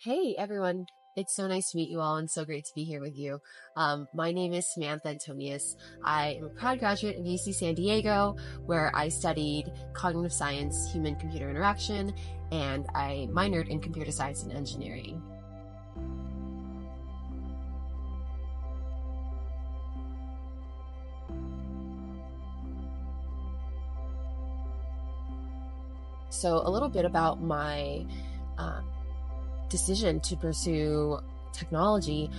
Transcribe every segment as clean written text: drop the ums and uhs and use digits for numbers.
Hey everyone, it's so nice to meet you all and so great to be here with you. My name is Samantha Antonious. I am a proud graduate of UC San Diego, where I studied cognitive science, human-computer interaction, and I minored in computer science and engineering. So a little bit about my decision to pursue technology.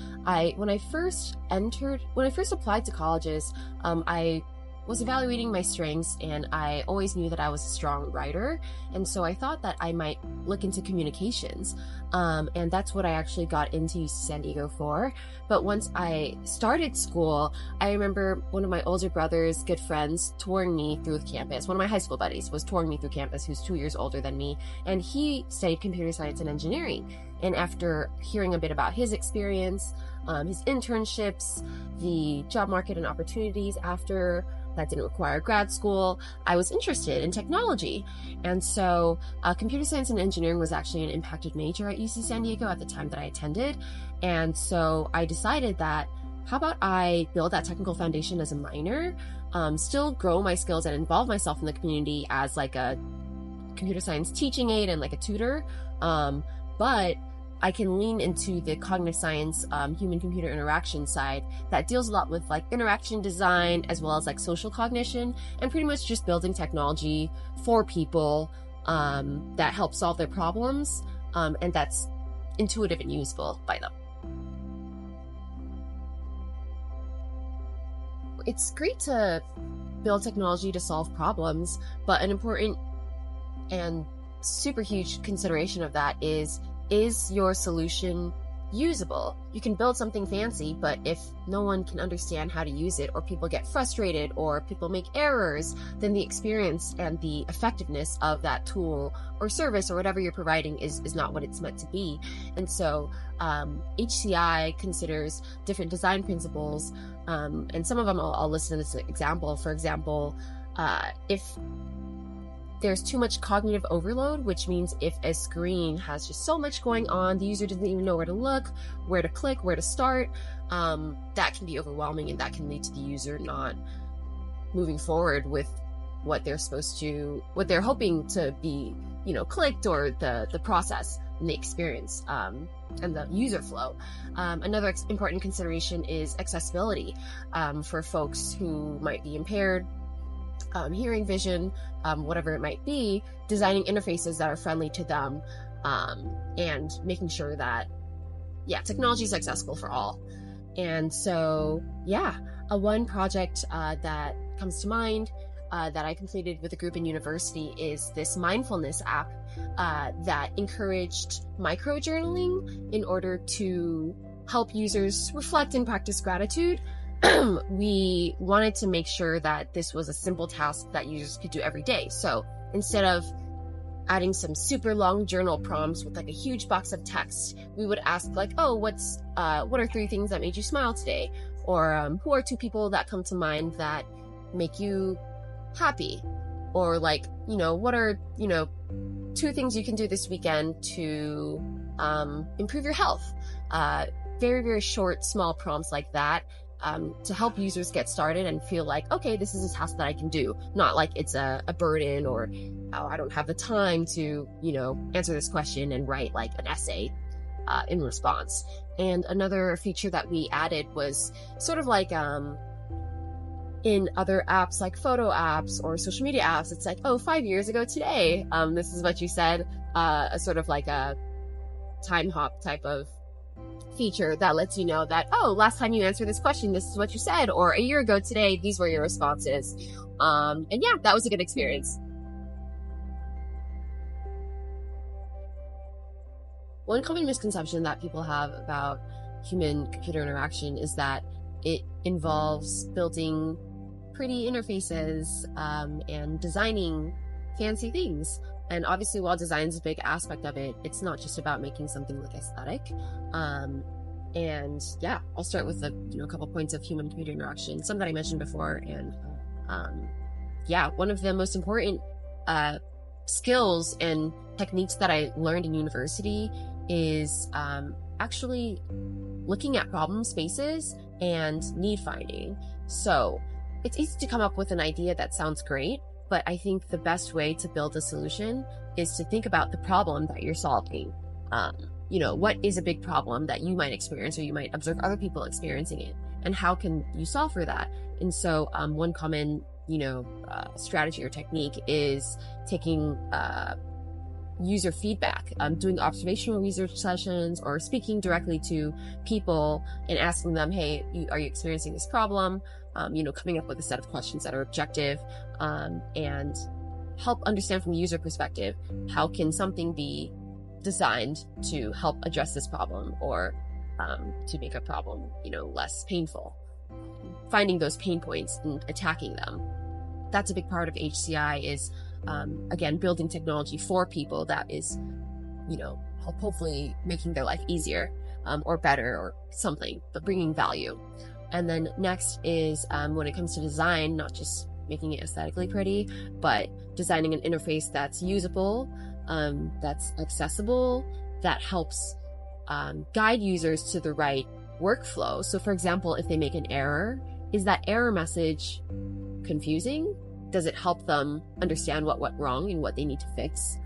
When I first applied to colleges, I was evaluating my strengths, and I always knew that I was a strong writer, and so I thought that I might look into communications, and that's what I actually got into UC San Diego for. But once I started school, I remember one of my older brother's good friends touring me through campus. One of my high school buddies was touring me through campus, who's 2 years older than me, and he studied computer science and engineering. And after hearing a bit about his experience, his internships, the job market and opportunities after that didn't require grad school, I was interested in technology. And so computer science and engineering was actually an impacted major at UC San Diego at the time that I attended. And so I decided that, how about I build that technical foundation as a minor, still grow my skills and involve myself in the community as like a computer science teaching aide and like a tutor. But I can lean into the cognitive science, human-computer interaction side that deals a lot with like interaction design as well as like social cognition, and pretty much just building technology for people that help solve their problems, and that's intuitive and usable by them. It's great to build technology to solve problems, but an important and super huge consideration of that is your solution usable? You can build something fancy, but if no one can understand how to use it, or people get frustrated, or people make errors, then the experience and the effectiveness of that tool or service or whatever you're providing is not what it's meant to be. And so HCI considers different design principles, and some of them I'll list in this example. For example, if there's too much cognitive overload, which means if a screen has just so much going on, the user doesn't even know where to look, where to click, where to start, that can be overwhelming, and that can lead to the user not moving forward with what they're hoping to be, clicked, or the process and the experience, and the user flow. Another important consideration is accessibility, for folks who might be impaired, hearing, vision, whatever it might be, designing interfaces that are friendly to them, and making sure that, technology is accessible for all. And so, one project that comes to mind that I completed with a group in university is this mindfulness app that encouraged micro-journaling in order to help users reflect and practice gratitude. We wanted to make sure that this was a simple task that users could do every day. So instead of adding some super long journal prompts with like a huge box of text, we would ask like, what are 3 things that made you smile today? Or who are 2 people that come to mind that make you happy? Or like, what are, 2 things you can do this weekend to improve your health? Very, very short, small prompts like that. To help users get started and feel like, okay, this is a task that I can do, not like it's a burden, or I don't have the time to, answer this question and write like an essay in response. And another feature that we added was sort of like in other apps like photo apps or social media apps, it's like, 5 years ago today, this is what you said, a sort of like a time hop type of feature that lets you know that, last time you answered this question, this is what you said, or a year ago today, these were your responses. And that was a good experience. One common misconception that people have about human-computer interaction is that it involves building pretty interfaces and designing fancy things. And obviously, while design is a big aspect of it, it's not just about making something look aesthetic. I'll start with a couple points of human-computer interaction, some that I mentioned before. And one of the most important skills and techniques that I learned in university is actually looking at problem spaces and need finding. So it's easy to come up with an idea that sounds great, but I think the best way to build a solution is to think about the problem that you're solving. What is a big problem that you might experience, or you might observe other people experiencing it, and how can you solve for that? And so one common, strategy or technique is taking user feedback, doing observational research sessions, or speaking directly to people and asking them, hey, are you experiencing this problem? Coming up with a set of questions that are objective, and help understand from the user perspective, how can something be designed to help address this problem, or to make a problem, less painful. Finding those pain points and attacking them. That's a big part of HCI is, again, building technology for people that is, hopefully making their life easier, or better or something, but bringing value. And then next is, when it comes to design, not just making it aesthetically pretty, but designing an interface that's usable, that's accessible, that helps guide users to the right workflow. So for example, if they make an error, is that error message confusing? Does it help them understand what went wrong and what they need to fix?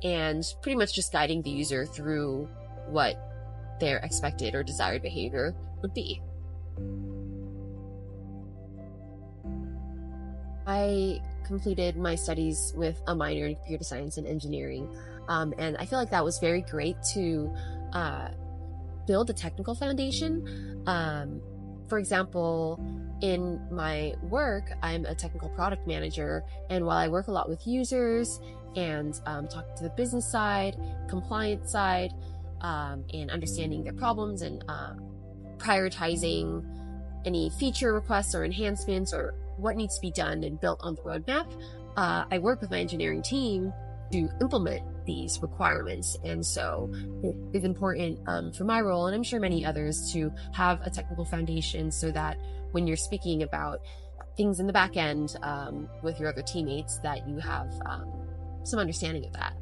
And pretty much just guiding the user through what their expected or desired behavior would be. I completed my studies with a minor in computer science and engineering, and I feel like that was very great to build a technical foundation. For example, in my work, I'm a technical product manager, and while I work a lot with users and talk to the business side, compliance side, and understanding their problems and prioritizing any feature requests or enhancements or what needs to be done and built on the roadmap, I work with my engineering team to implement these requirements. And so it is important for my role, and I'm sure many others, to have a technical foundation so that when you're speaking about things in the back end with your other teammates, that you have some understanding of that.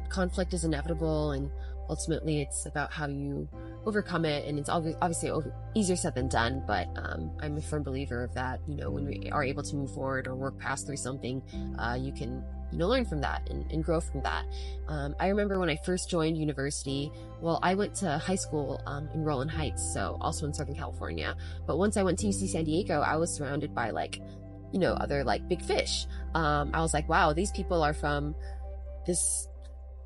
Conflict is inevitable, and ultimately it's about how you overcome it, and it's obviously easier said than done, but I'm a firm believer of that. When we are able to move forward or work past through something, you can learn from that and grow from that. I remember when I first joined university, well, I went to high school in Roland Heights, so also in Southern California, but once I went to UC San Diego, I was surrounded by other big fish. I was like, wow, these people are from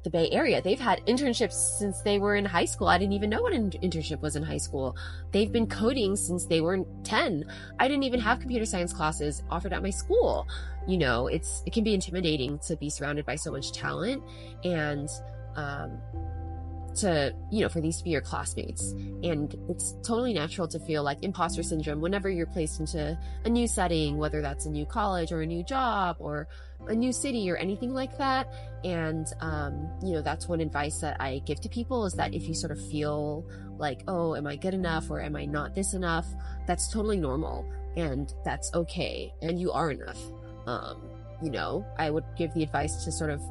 the Bay Area. They've had internships since they were in high school. I didn't even know what an internship was in high school. They've been coding since they were 10. I didn't even have computer science classes offered at my school. It can be intimidating to be surrounded by so much talent, and for these to be your classmates. And it's totally natural to feel like imposter syndrome whenever you're placed into a new setting, whether that's a new college or a new job or a new city or anything like that. And, that's one advice that I give to people, is that if you sort of feel like, oh, am I good enough, or am I not this enough? That's totally normal, and that's okay. And you are enough. I would give the advice to sort of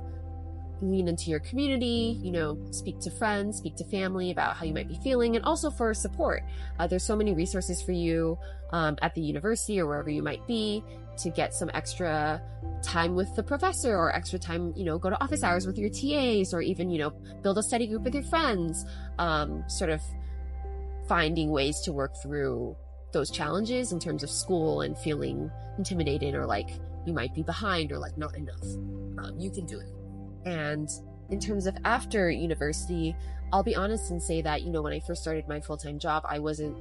lean into your community, speak to friends, speak to family about how you might be feeling, and also for support. There's so many resources for you at the university or wherever you might be to get some extra time with the professor, or extra time, go to office hours with your TAs, or even, build a study group with your friends, sort of finding ways to work through those challenges in terms of school and feeling intimidated, or like you might be behind, or like not enough. You can do it. And in terms of after university, I'll be honest and say that, when I first started my full-time job, I wasn't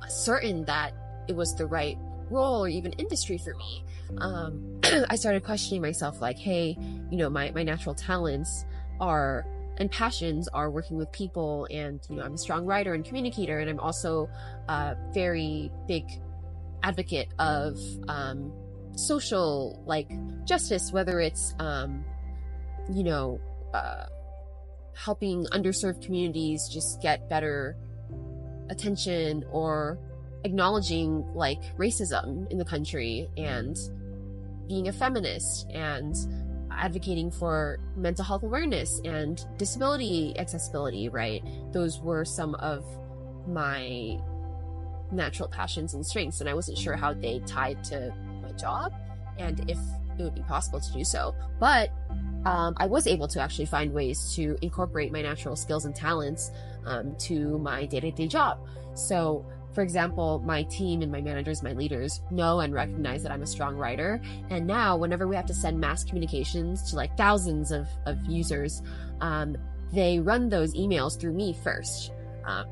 certain that it was the right role or even industry for me. I started questioning myself, like, hey, my natural talents and passions are working with people, and, I'm a strong writer and communicator, and I'm also a very big advocate of social, justice, whether it's helping underserved communities just get better attention, or acknowledging racism in the country, and being a feminist and advocating for mental health awareness and disability accessibility, right? Those were some of my natural passions and strengths, and I wasn't sure how they tied to my job and if it would be possible to do so. But I was able to actually find ways to incorporate my natural skills and talents to my day-to-day job. So, for example, my team and my managers, my leaders know and recognize that I'm a strong writer. And now whenever we have to send mass communications to like thousands of users, they run those emails through me first.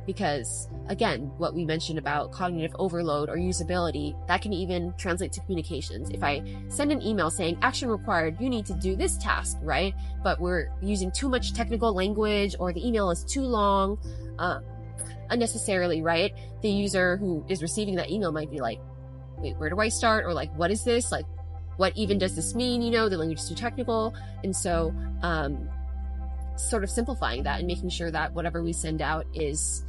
Because again, what we mentioned about cognitive overload or usability, that can even translate to communications. If I send an email saying action required, you need to do this task, right? But we're using too much technical language, or the email is too long, unnecessarily, right? The user who is receiving that email might be like, wait, where do I start? Or like, what is this? Like, what even does this mean? You know, the language is too technical. And so, sort of simplifying that and making sure that whatever we send out is,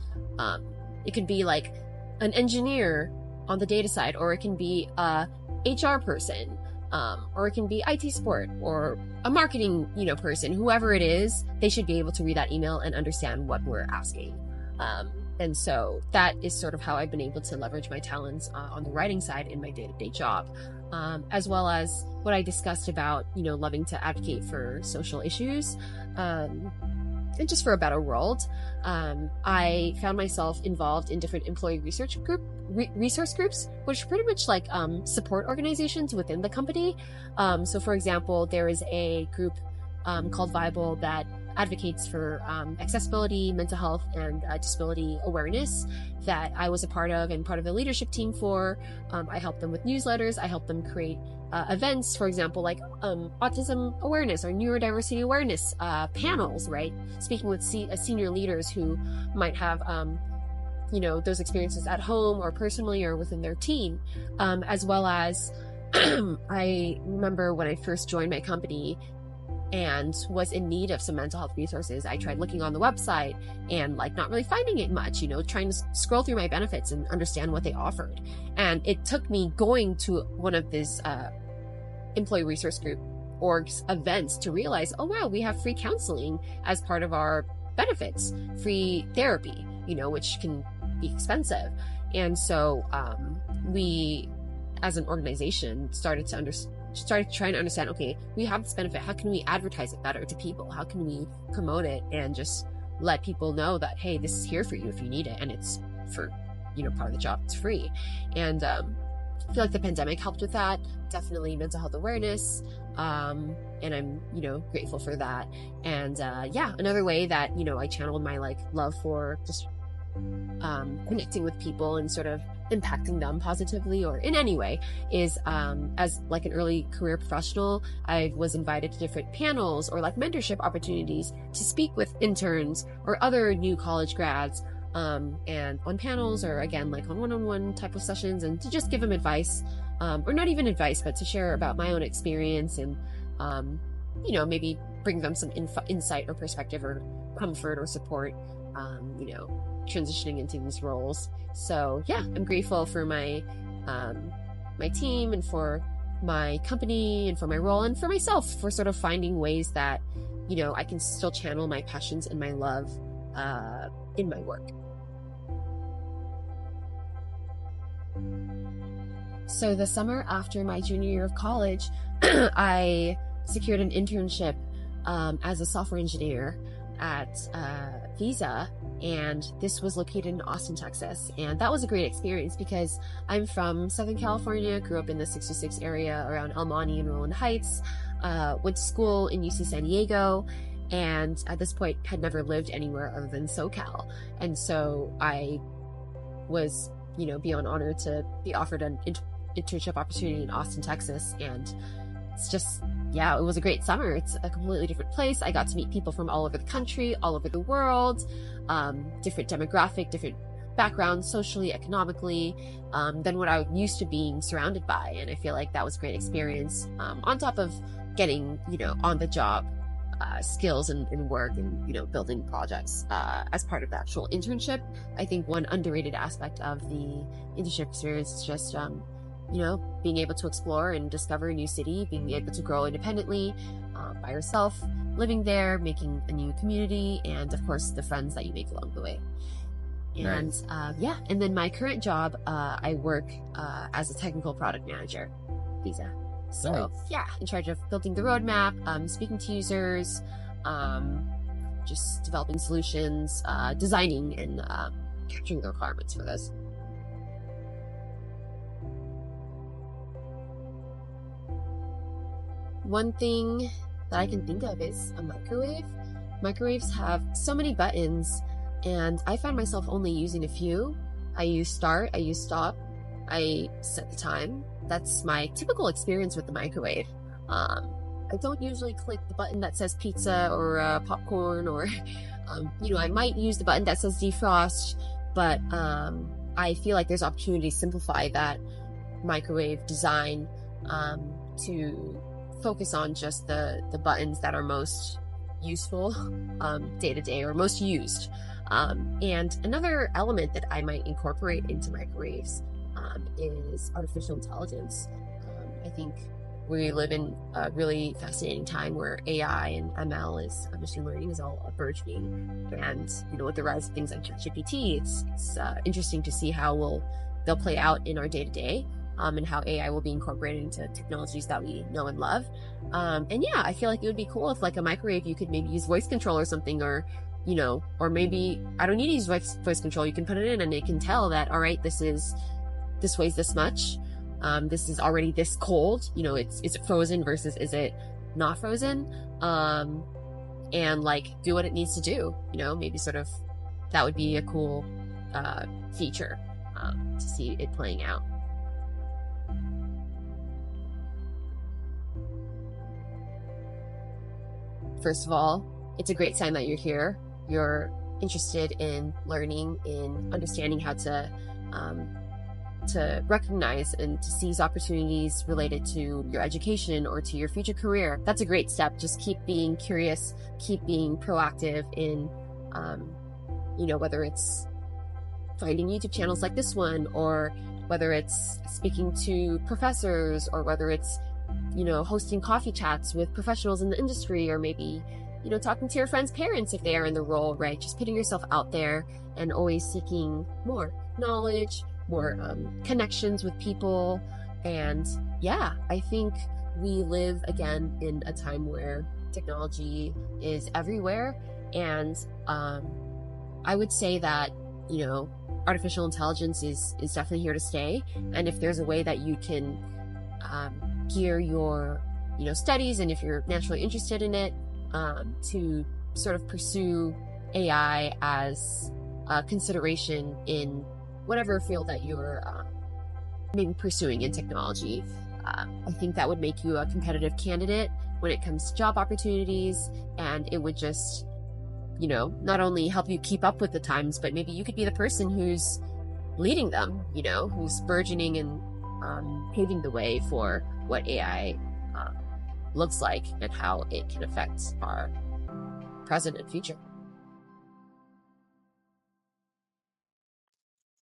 it could be like an engineer on the data side, or it can be a HR person, or it can be IT support or a marketing, person, whoever it is, they should be able to read that email and understand what we're asking. And so that is sort of how I've been able to leverage my talents on the writing side in my day-to-day job, as well as what I discussed about, loving to advocate for social issues, and just for a better world. I found myself involved in different employee resource groups, which are pretty much like support organizations within the company. So for example, there is a group called Viable that advocates for accessibility, mental health, and disability awareness that I was a part of and part of the leadership team for. I helped them with newsletters. I helped them create events, for example, like autism awareness or neurodiversity awareness panels, right? Speaking with senior leaders who might have, those experiences at home or personally or within their team, as well as I remember when I first joined my company and was in need of some mental health resources, I tried looking on the website and like not really finding it much, trying to scroll through my benefits and understand what they offered. And it took me going to one of these employee resource group orgs events to realize, oh wow, we have free counseling as part of our benefits, free therapy, which can be expensive. And so we as an organization started trying to understand, okay, we have this benefit. How can we advertise it better to people? How can we promote it and just let people know that, hey, this is here for you if you need it. And it's for, part of the job. It's free. And I feel like the pandemic helped with that. Definitely mental health awareness. And I'm, grateful for that. And another way that, I channeled my love for just connecting with people and sort of impacting them positively or in any way is as like an early career professional, I was invited to different panels or mentorship opportunities to speak with interns or other new college grads, and on panels or again on one-on-one type of sessions, and to just give them advice, or not even advice, but to share about my own experience and maybe bring them some insight or perspective or comfort or support, transitioning into these roles. So yeah, I'm grateful for my my team and for my company and for my role and for myself for sort of finding ways that I can still channel my passions and my love in my work. So the summer after my junior year of college, I secured an internship as a software engineer at Visa, and this was located in Austin, Texas. And that was a great experience because I'm from Southern California, grew up in the 606 area around El Monte and Roland Heights, went to school in UC San Diego, and at this point had never lived anywhere other than SoCal. And so I was, beyond honored to be offered an internship opportunity in Austin, Texas. And it's just, it was a great summer. It's a completely different place. I got to meet people from all over the country, all over the world, different demographic, different backgrounds, socially, economically, than what I used to being surrounded by. And I feel like that was a great experience, on top of getting, on the job skills and work and, building projects as part of the actual internship. I think one underrated aspect of the internship experience is just being able to explore and discover a new city, being able to grow independently by yourself, living there, making a new community, and of course the friends that you make along the way. And Nice. and then my current job, I work as a technical product manager, Visa. So Nice. yeah, in charge of building the roadmap, speaking to users, just developing solutions, designing, and capturing the requirements for those. One thing that I can think of is a microwave. Microwaves have so many buttons, and I find myself only using a few. I use start, I use stop, I set the time. That's my typical experience with the microwave. I don't usually click the button that says pizza or popcorn, or I might use the button that says defrost, but I feel like there's opportunity to simplify that microwave design to focus on just the buttons that are most useful day to day or most used. And another element that I might incorporate into microwaves is artificial intelligence. I think we live in a really fascinating time where AI and ML machine learning is all burgeoning. And, with the rise of things like ChatGPT, it's interesting to see how they'll play out in our day to day. And how AI will be incorporated into technologies that we know and love. And yeah, I feel like it would be cool if, like, a microwave, you could maybe use voice control or something, or maybe I don't need to use voice control. You can put it in and it can tell that, all right, this weighs this much. This is already this cold. Is it frozen versus is it not frozen? And like do what it needs to do. Maybe sort of that would be a cool feature to see it playing out. First of all, it's a great sign that you're here. You're interested in learning, in understanding how to recognize and to seize opportunities related to your education or to your future career. That's a great step. Just keep being curious, keep being proactive in, whether it's finding YouTube channels like this one, or whether it's speaking to professors, or whether it's hosting coffee chats with professionals in the industry, or maybe, talking to your friends' parents if they are in the role, right? Just putting yourself out there and always seeking more knowledge, more connections with people. And yeah, I think we live again in a time where technology is everywhere. And I would say that, artificial intelligence is definitely here to stay. And if there's a way that you can gear your studies, and if you're naturally interested in it, to sort of pursue AI as a consideration in whatever field that you're maybe pursuing in technology, I think that would make you a competitive candidate when it comes to job opportunities, and it would just not only help you keep up with the times, but maybe you could be the person who's leading them, who's burgeoning and paving the way for what AI looks like and how it can affect our present and future.